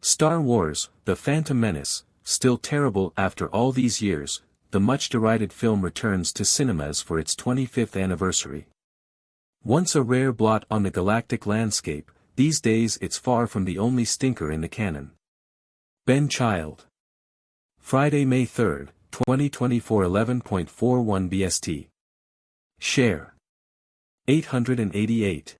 Star Wars, The Phantom Menace, still terrible after all these years, the much-derided film returns to cinemas for its 25th anniversary. Once a rare blot on the galactic landscape, these days it's far from the only stinker in the canon. Ben Child. Friday, May 3, 2024, 11:41 BST. Share. 888.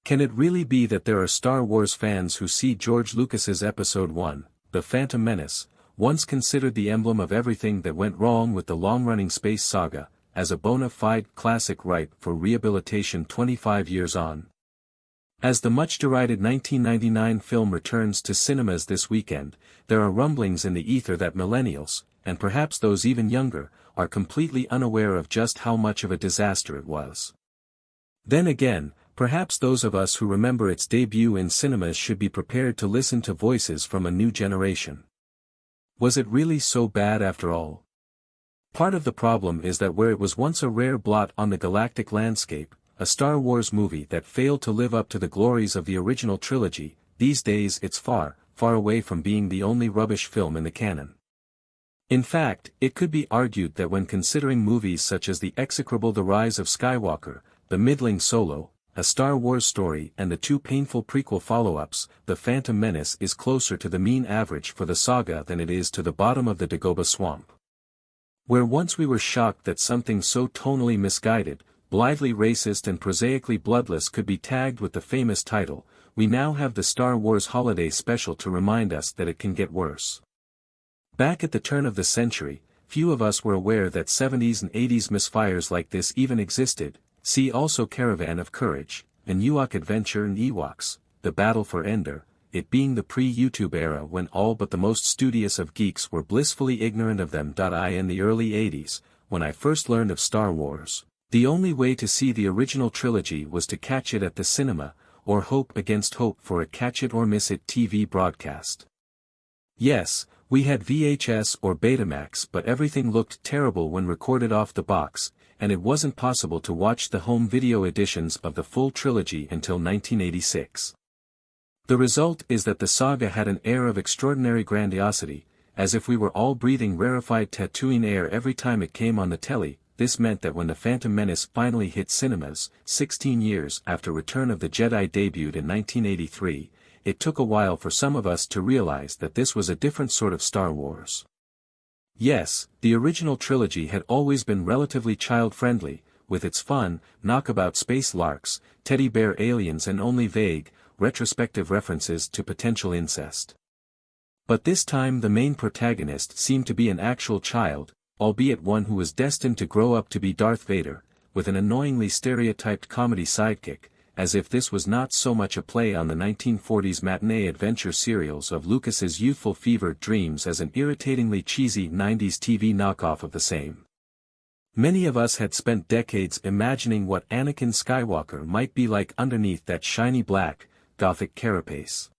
Can it really be that there are Star Wars fans who see George Lucas's Episode 1, The Phantom Menace, once considered the emblem of everything that went wrong with the long-running space saga, as a bona fide classic ripe for rehabilitation 25 years on? As the much-derided 1999 film returns to cinemas this weekend, there are rumblings in the ether that millennials, and perhaps those even younger, are completely unaware of just how much of a disaster it was. Then again, perhaps those of us who remember its debut in cinemas should be prepared to listen to voices from a new generation. Was it really so bad after all? Part of the problem is that where it was once a rare blot on the galactic landscape, a Star Wars movie that failed to live up to the glories of the original trilogy, these days it's far, far away from being the only rubbish film in the canon. In fact, it could be argued that when considering movies such as the execrable The Rise of Skywalker, the middling Solo, A Star Wars Story and the two painful prequel follow-ups, The Phantom Menace is closer to the mean average for the saga than it is to the bottom of the Dagobah swamp. Where once we were shocked that something so tonally misguided, blithely racist and prosaically bloodless could be tagged with the famous title, we now have the Star Wars Holiday Special to remind us that it can get worse. Back at the turn of the century, few of us were aware that 70s and 80s misfires like this even existed. See also Caravan of Courage, An Ewok Adventure and Ewoks, The Battle for Endor, it being the pre-YouTube era when all but the most studious of geeks were blissfully ignorant of them. In the early 80s, when I first learned of Star Wars, the only way to see the original trilogy was to catch it at the cinema, or hope against hope for a catch-it-or-miss-it TV broadcast. Yes, we had VHS or Betamax, but everything looked terrible when recorded off the box, and it wasn't possible to watch the home video editions of the full trilogy until 1986. The result is that the saga had an air of extraordinary grandiosity, as if we were all breathing rarefied Tatooine air every time it came on the telly. This meant that when The Phantom Menace finally hit cinemas, 16 years after Return of the Jedi debuted in 1983, it took a while for some of us to realize that this was a different sort of Star Wars. Yes, the original trilogy had always been relatively child-friendly, with its fun, knockabout space larks, teddy bear aliens and only vague, retrospective references to potential incest. But this time the main protagonist seemed to be an actual child, albeit one who was destined to grow up to be Darth Vader, with an annoyingly stereotyped comedy sidekick, as if this was not so much a play on the 1940s matinee adventure serials of Lucas's youthful fevered dreams as an irritatingly cheesy 90s TV knockoff of the same. Many of us had spent decades imagining what Anakin Skywalker might be like underneath that shiny black, gothic carapace.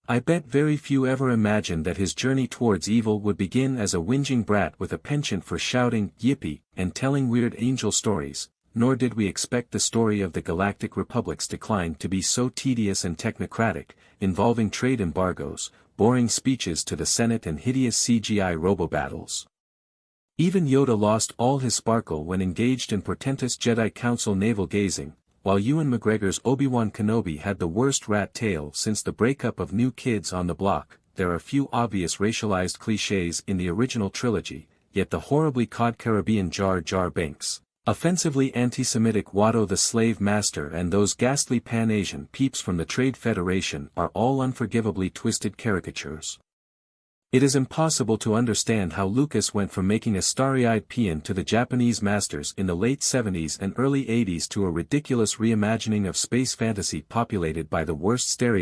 I bet very few ever imagined that his journey towards evil would begin as a whinging brat with a penchant for shouting "Yippee" and telling weird angel stories, nor did we expect the story of the Galactic Republic's decline to be so tedious and technocratic, involving trade embargoes, boring speeches to the Senate and hideous CGI robo-battles. Even Yoda lost all his sparkle when engaged in portentous Jedi Council navel-gazing, while Ewan McGregor's Obi-Wan Kenobi had the worst rat tail since the breakup of New Kids on the Block. There are few obvious racialized clichés in the original trilogy, yet the horribly cod Caribbean Jar Jar Binks, offensively anti-Semitic Watto the Slave Master and those ghastly Pan-Asian peeps from the Trade Federation are all unforgivably twisted caricatures. It is impossible to understand how Lucas went from making a starry-eyed paean to the Japanese masters in the late 70s and early 80s to a ridiculous reimagining of space fantasy populated by the worst stereotypes